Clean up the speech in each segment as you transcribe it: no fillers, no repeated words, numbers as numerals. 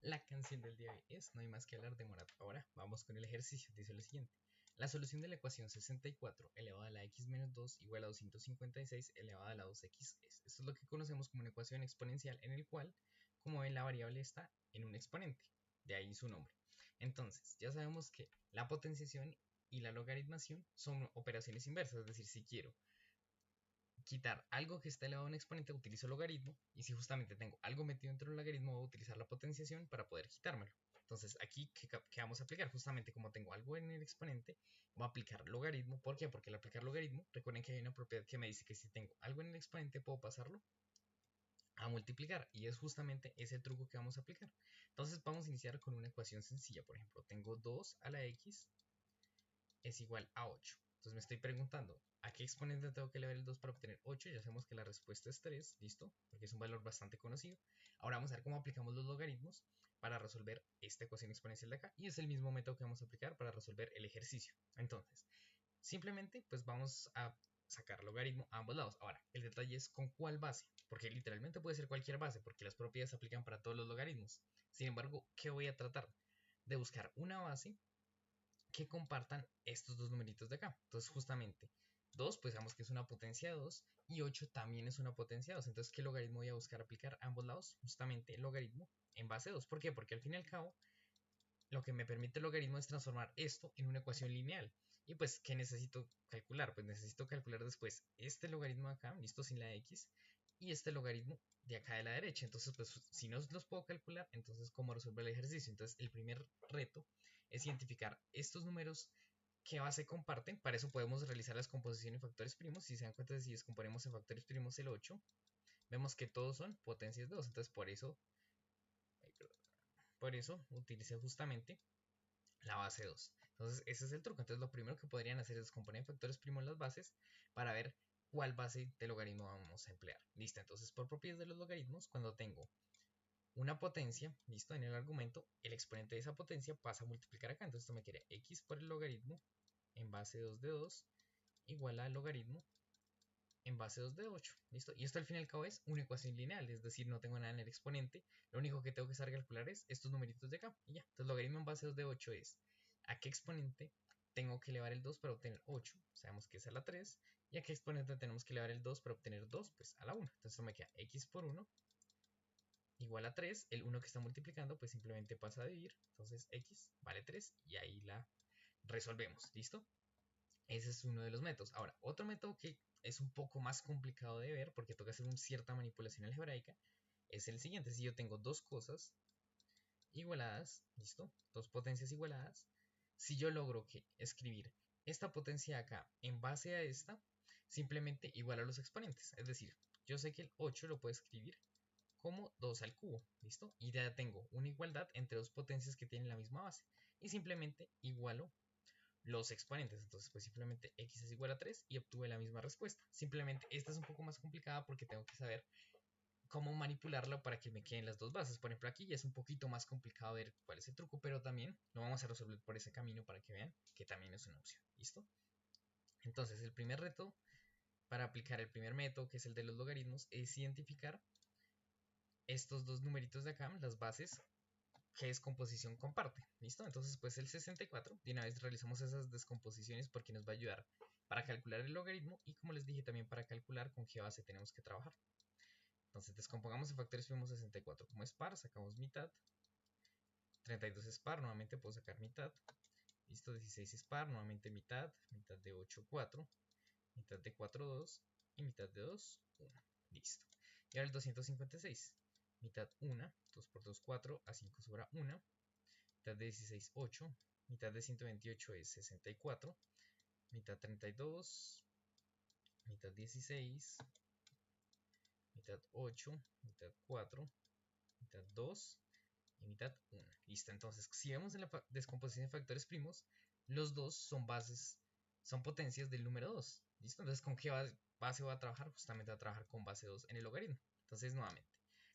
La canción del día de hoy es No hay más que hablar de Morat. Ahora vamos con el ejercicio. Dice lo siguiente. La solución de la ecuación 64 elevada a la x menos 2 igual a 256 elevada a la 2x es. Esto es lo que conocemos como una ecuación exponencial en el cual, como ven, la variable está en un exponente. De ahí su nombre. Entonces, ya sabemos que la potenciación y la logaritmación son operaciones inversas. Es decir, si quiero quitar algo que está elevado a un exponente, utilizo logaritmo, y si justamente tengo algo metido dentro del logaritmo, voy a utilizar la potenciación para poder quitármelo. Entonces aquí, ¿qué vamos a aplicar? Justamente como tengo algo en el exponente, voy a aplicar logaritmo. ¿Por qué? Porque al aplicar logaritmo, recuerden que hay una propiedad que me dice que si tengo algo en el exponente, puedo pasarlo a multiplicar, y es justamente ese truco que vamos a aplicar. Entonces vamos a iniciar con una ecuación sencilla. Por ejemplo, tengo 2 a la x es igual a 8. Entonces me estoy preguntando, ¿a qué exponente tengo que elevar el 2 para obtener 8? Ya sabemos que la respuesta es 3, ¿listo? Porque es un valor bastante conocido. Ahora vamos a ver cómo aplicamos los logaritmos para resolver esta ecuación exponencial de acá. Y es el mismo método que vamos a aplicar para resolver el ejercicio. Entonces, simplemente pues vamos a sacar logaritmo a ambos lados. Ahora, el detalle es con cuál base, porque literalmente puede ser cualquier base, porque las propiedades se aplican para todos los logaritmos. Sin embargo, ¿qué voy a tratar? De buscar una base que compartan estos dos numeritos de acá. Entonces justamente 2, pues sabemos que es una potencia de 2 y 8 también es una potencia de 2. Entonces, ¿qué logaritmo voy a buscar aplicar a ambos lados? Justamente el logaritmo en base de 2. ¿Por qué? Porque al fin y al cabo lo que me permite el logaritmo es transformar esto en una ecuación lineal. Y pues, ¿qué necesito calcular? Pues necesito calcular después este logaritmo de acá, listo, sin la x, y este logaritmo de acá de la derecha. Entonces, pues si no los puedo calcular, entonces ¿cómo resolver el ejercicio? Entonces, el primer reto es identificar estos números que base comparten. Para eso podemos realizar las composiciones en factores primos. Si se dan cuenta, si descomponemos en factores primos el 8, vemos que todos son potencias de 2. Entonces, por eso utilicé justamente la base 2. Entonces, ese es el truco. Entonces, lo primero que podrían hacer es descomponer en factores primos las bases para ver cuál base de logaritmo vamos a emplear. Listo. Entonces, por propiedades de los logaritmos, cuando tengo una potencia, listo, en el argumento, el exponente de esa potencia pasa a multiplicar acá. Entonces, esto me queda x por el logaritmo en base 2 de 2 igual al logaritmo en base 2 de 8. ¿Listo? Y esto al fin y al cabo es una ecuación lineal, es decir, no tengo nada en el exponente. Lo único que tengo que saber calcular es estos numeritos de acá y ya. Entonces, logaritmo en base 2 de 8 es a qué exponente tengo que elevar el 2 para obtener 8. Sabemos que es a la 3. Y a qué exponente tenemos que elevar el 2 para obtener 2, pues a la 1. Entonces, esto me queda x por 1 igual a 3. El 1 que está multiplicando, pues simplemente pasa a dividir. Entonces, x vale 3 y ahí la resolvemos. ¿Listo? Ese es uno de los métodos. Ahora, otro método que es un poco más complicado de ver porque toca hacer una cierta manipulación algebraica es el siguiente. Si yo tengo dos cosas igualadas, ¿listo? Dos potencias igualadas. Si yo logro escribir esta potencia de acá en base a esta, simplemente igual a los exponentes. Es decir, yo sé que el 8 lo puedo escribir como 2 al cubo, ¿listo? Y ya tengo una igualdad entre dos potencias que tienen la misma base. Y simplemente igualo los exponentes. Entonces, pues simplemente x es igual a 3 y obtuve la misma respuesta. Simplemente esta es un poco más complicada porque tengo que saber cómo manipularlo para que me queden las dos bases. Por ejemplo, aquí ya es un poquito más complicado ver cuál es el truco, pero también lo vamos a resolver por ese camino para que vean que también es una opción. ¿Listo? Entonces, el primer reto para aplicar el primer método, que es el de los logaritmos, es identificar estos dos numeritos de acá, las bases, qué descomposición comparte. ¿Listo? Entonces, pues el 64, de una vez realizamos esas descomposiciones porque nos va a ayudar para calcular el logaritmo y, como les dije, también para calcular con qué base tenemos que trabajar. Entonces, descompongamos en factores primos 64 como es par, sacamos mitad. 32 es par, nuevamente puedo sacar mitad. Listo, 16 es par, nuevamente mitad. Mitad de 8, 4. Mitad de 4, 2. Y mitad de 2, 1. Listo. Y ahora el 256. Mitad 1, 2 por 2, 4, a 5 sobra 1. Mitad de 16, 8. Mitad de 128 es 64. Mitad 32. Mitad 16. Mitad 8. Mitad 4. Mitad 2. Y mitad 1. Listo. Entonces, si vemos en la descomposición de factores primos, los dos son bases, son potencias del número 2. ¿Listo? Entonces, ¿con qué base voy a trabajar? Justamente voy a trabajar con base 2 en el logaritmo. Entonces, nuevamente,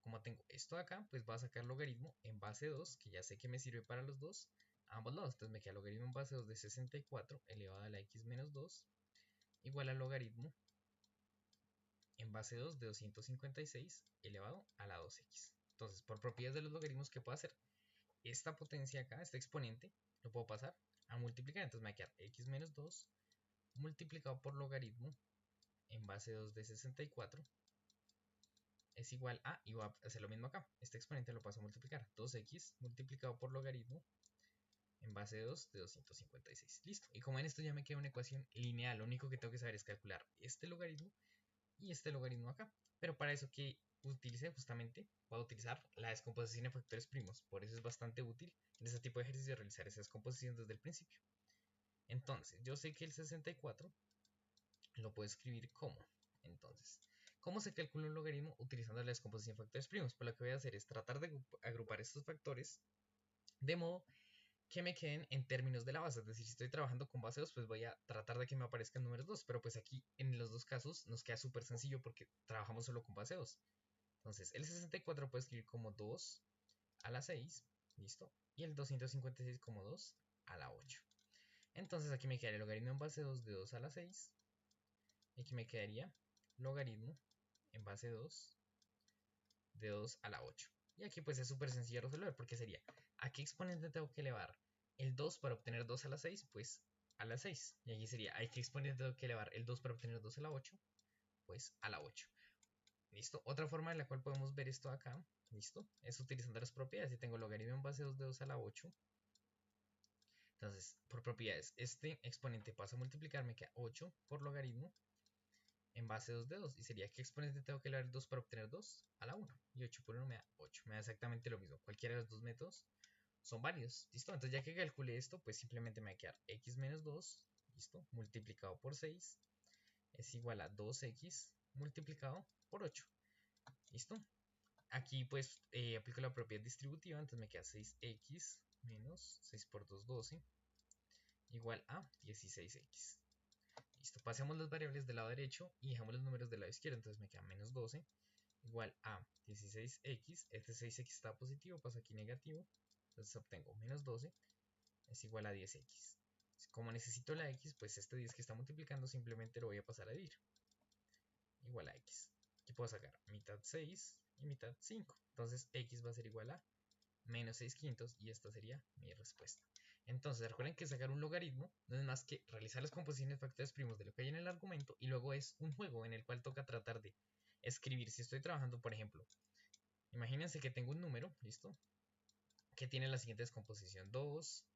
como tengo esto de acá, pues voy a sacar logaritmo en base 2, que ya sé que me sirve para los dos, a ambos lados. Entonces me queda logaritmo en base 2 de 64 elevado a la x menos 2 igual al logaritmo en base 2 de 256 elevado a la 2x. Entonces, por propiedades de los logaritmos, ¿qué puedo hacer? Esta potencia acá, este exponente, lo puedo pasar a multiplicar. Entonces me va a quedar x menos 2 multiplicado por logaritmo en base 2 de 64 es igual a, y voy a hacer lo mismo acá. Este exponente lo paso a multiplicar. 2x multiplicado por logaritmo en base 2 de 256. Listo. Y como en esto ya me queda una ecuación lineal, lo único que tengo que saber es calcular este logaritmo y este logaritmo acá. Pero para eso que utilice justamente, voy a utilizar la descomposición en factores primos. Por eso es bastante útil en este tipo de ejercicio realizar esa descomposición desde el principio. Entonces, yo sé que el 64 lo puedo escribir como. Entonces, ¿cómo se calcula un logaritmo utilizando la descomposición de factores primos? Pues lo que voy a hacer es tratar de agrupar estos factores de modo que me queden en términos de la base. Es decir, si estoy trabajando con base 2, pues voy a tratar de que me aparezcan números 2. Pero pues aquí en los dos casos nos queda súper sencillo porque trabajamos solo con base 2. Entonces, el 64 puedo escribir como 2 a la 6. ¿Listo? Y el 256 como 2 a la 8. Entonces aquí me quedaría el logaritmo en base 2 de 2 a la 6. Y aquí me quedaría logaritmo en base 2 de 2 a la 8. Y aquí pues es súper sencillo resolver porque sería, ¿a qué exponente tengo que elevar el 2 para obtener 2 a la 6? Pues a la 6. Y aquí sería, ¿a qué exponente tengo que elevar el 2 para obtener 2 a la 8? Pues a la 8. ¿Listo? Otra forma en la cual podemos ver esto acá, ¿listo? Es utilizando las propiedades. Si tengo logaritmo en base 2 de 2 a la 8, entonces por propiedades, este exponente pasa a multiplicar, me queda 8 por logaritmo en base 2 de 2. Y sería, ¿qué exponente tengo que elevar 2 para obtener 2? A la 1. Y 8 por 1 me da 8. Me da exactamente lo mismo. Cualquiera de los dos métodos son válidos. ¿Listo? Entonces ya que calculé esto, pues simplemente me va a quedar x menos 2, ¿listo? Multiplicado por 6 es igual a 2x multiplicado por 8. ¿Listo? Aquí pues aplico la propiedad distributiva, entonces me queda 6x menos 6 por 2, 12, igual a 16x. Listo, pasemos las variables del lado derecho y dejamos los números del lado izquierdo, entonces me queda menos 12 igual a 16x, este 6x está positivo, pasa aquí negativo, entonces obtengo menos 12 es igual a 10x. Como necesito la x, pues este 10 que está multiplicando simplemente lo voy a pasar a dividir, igual a x. Aquí puedo sacar mitad 6 y mitad 5, entonces x va a ser igual a menos 6 quintos y esta sería mi respuesta. Entonces recuerden que sacar un logaritmo no es más que realizar las composiciones de factores primos de lo que hay en el argumento y luego es un juego en el cual toca tratar de escribir. Si estoy trabajando, por ejemplo, imagínense que tengo un número, ¿listo? Que tiene la siguiente descomposición: 2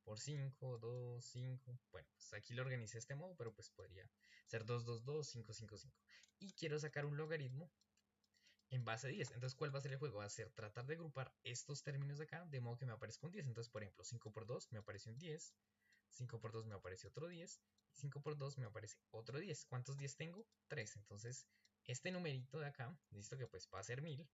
por 5, 2, 5. Bueno, pues aquí lo organicé de este modo, pero pues podría ser 2, 2, 2, 5, 5, 5. Y quiero sacar un logaritmo en base 10. Entonces, ¿cuál va a ser el juego? Va a ser tratar de agrupar estos términos de acá de modo que me aparezca un 10. Entonces, por ejemplo, 5 por 2 me aparece un 10, 5 por 2 me aparece otro 10, y 5 por 2 me aparece otro 10. ¿Cuántos 10 tengo? 3. Entonces, este numerito de acá, listo, que pues va a ser 1000,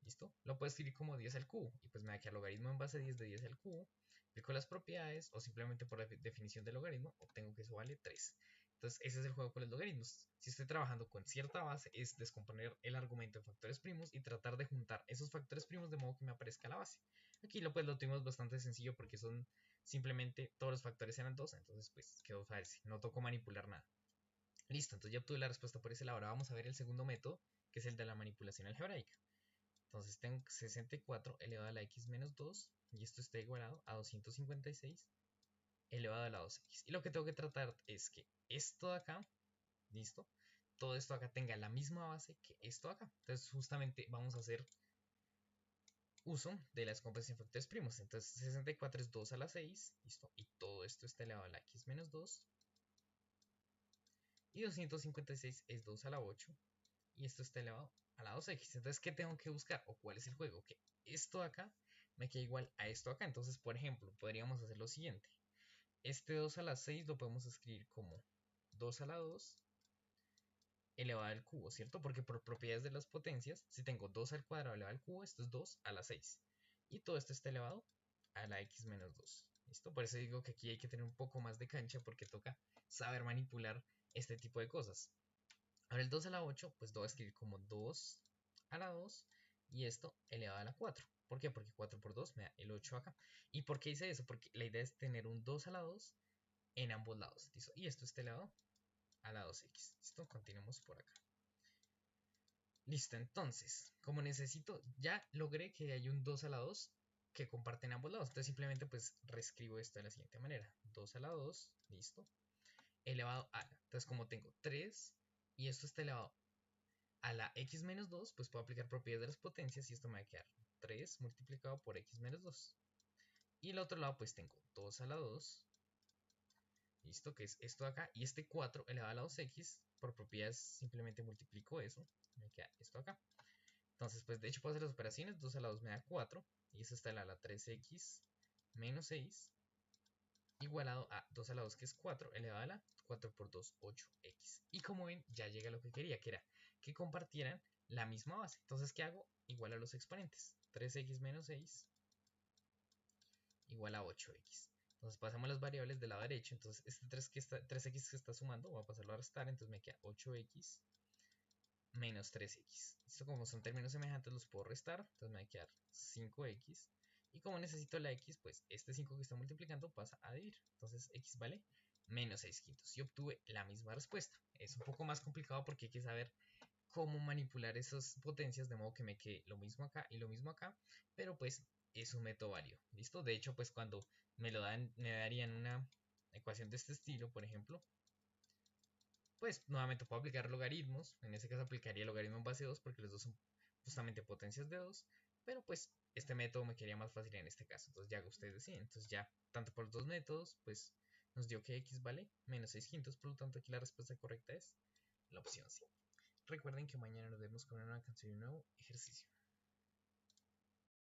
¿listo? Lo puedo escribir como 10 al cubo, y pues me da que el logaritmo en base 10 de 10 al cubo, aplico las propiedades, o simplemente por la definición del logaritmo, obtengo que eso vale 3. Entonces, ese es el juego con los logaritmos. Si estoy trabajando con cierta base, es descomponer el argumento en factores primos y tratar de juntar esos factores primos de modo que me aparezca la base. Aquí lo tuvimos bastante sencillo porque son simplemente todos los factores eran 2, entonces pues quedó fácil, no tocó manipular nada. Listo, entonces ya obtuve la respuesta por ese lado. Ahora vamos a ver el segundo método, que es el de la manipulación algebraica. Entonces tengo 64 elevado a la x menos 2, y esto está igualado a 256 elevado a la 2x. Y lo que tengo que tratar es que esto de acá, ¿listo? Todo esto acá tenga la misma base que esto acá. Entonces justamente vamos a hacer uso de las descomposición de factores primos. Entonces 64 es 2 a la 6, ¿listo? Y todo esto está elevado a la x menos 2. Y 256 es 2 a la 8. Y esto está elevado a la 2x. Entonces, ¿qué tengo que buscar? ¿O cuál es el juego? Que esto de acá me queda igual a esto de acá. Entonces, por ejemplo, podríamos hacer lo siguiente. Este 2 a la 6 lo podemos escribir como 2 a la 2 elevado al cubo, ¿cierto? Porque por propiedades de las potencias, si tengo 2 al cuadrado elevado al cubo, esto es 2 a la 6. Y todo esto está elevado a la x menos 2. ¿Listo? Por eso digo que aquí hay que tener un poco más de cancha porque toca saber manipular este tipo de cosas. Ahora el 2 a la 8, pues lo voy a escribir como 2 a la 2 y esto elevado a la 4. ¿Por qué? Porque 4 por 2 me da el 8 acá. ¿Y por qué hice eso? Porque la idea es tener un 2 a la 2 en ambos lados. ¿Listo? Y esto está elevado a la 2x. ¿Listo? Continuemos por acá. Listo, entonces, como necesito, ya logré que hay un 2 a la 2 que comparten ambos lados. Entonces simplemente pues reescribo esto de la siguiente manera. 2 a la 2, listo, elevado a. Entonces como tengo 3 y esto está elevado a la x menos 2, pues puedo aplicar propiedades de las potencias y esto me va a quedar 3 multiplicado por x menos 2. Y el otro lado pues tengo 2 a la 2, listo, que es esto de acá, y este 4 elevado a la 2x, por propiedades simplemente multiplico eso, me queda esto acá. Entonces pues de hecho puedo hacer las operaciones, 2 a la 2 me da 4, y eso está elevado a la 3x menos 6, igualado a 2 a la 2 que es 4, elevado a la 4 por 2, 8x. Y como ven, ya llega a lo que quería, que era que compartieran la misma base. Entonces, ¿qué hago? Igual a los exponentes. 3x menos 6 igual a 8x. Entonces pasamos las variables del lado derecho. Entonces este 3x que está sumando, voy a pasarlo a restar. Entonces me queda 8x menos 3x. Esto como son términos semejantes los puedo restar. Entonces me va a quedar 5x. Y como necesito la x, pues este 5 que está multiplicando pasa a dividir. Entonces x vale menos 6 quintos. Y obtuve la misma respuesta. Es un poco más complicado porque hay que saber cómo manipular esas potencias de modo que me quede lo mismo acá y lo mismo acá. Pero pues es un método válido. ¿Listo? De hecho, pues cuando me lo dan, me darían una ecuación de este estilo, por ejemplo, pues nuevamente puedo aplicar logaritmos. En este caso aplicaría logaritmo en base 2 porque los dos son justamente potencias de 2. Pero pues este método me quedaría más fácil en este caso. Entonces ya ustedes deciden. Entonces ya, tanto por los dos métodos, pues nos dio que x vale menos 6 quintos. Por lo tanto aquí la respuesta correcta es la opción C. Recuerden que mañana nos vemos con una nueva canción y un nuevo ejercicio.